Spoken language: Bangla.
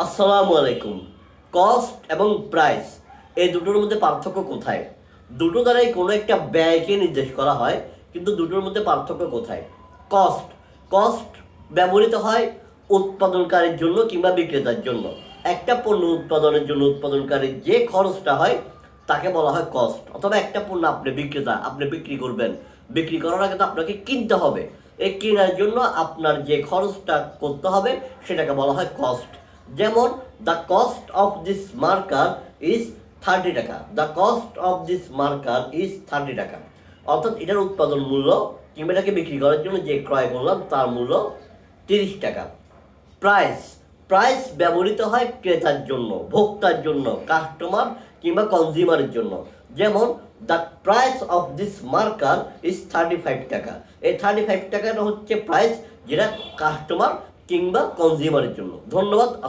আসসালামু আলাইকুম। কস্ট এবং প্রাইস এই দুটোর মধ্যে পার্থক্য কোথায়? দুটো দ্বারাই কোনো একটা ব্যয়কে নির্দেশ করা হয়, কিন্তু দুটোর মধ্যে পার্থক্য কোথায়? কস্ট কস্ট ব্যবহৃত হয় উৎপাদনকারীর জন্য কিংবা বিক্রেতার জন্য। একটা পণ্য উৎপাদনের জন্য উৎপাদনকারীর যে খরচটা হয় তাকে বলা হয় কস্ট। অথবা একটা পণ্য আপনি বিক্রেতা, আপনি বিক্রি করবেন, বিক্রি করার আগে তো আপনাকে কিনতে হবে। এই কেনার জন্য আপনার যে খরচটা করতে হবে সেটাকে বলা হয় কস্ট। যেমন the cost of this marker is 30 টাকা, the cost of this marker is 30 টাকা। অর্থাৎ এটার উৎপাদন মূল্য কিংবা এটাকে বিক্রি করার জন্য যে ক্রয় করলাম তার মূল্য 30 টাকা। প্রাইস প্রাইস ব্যবহৃত হয় ক্রেতার জন্য, ভোক্তার জন্য, কাস্টমার কিংবা কনজিউমারের জন্য। যেমন the price of this marker is 35 টাকা। এই 35 টাকাটা হচ্ছে প্রাইস, যেটা কাস্টমার কিংবা কনজিউমারের জন্য। ধন্যবাদ।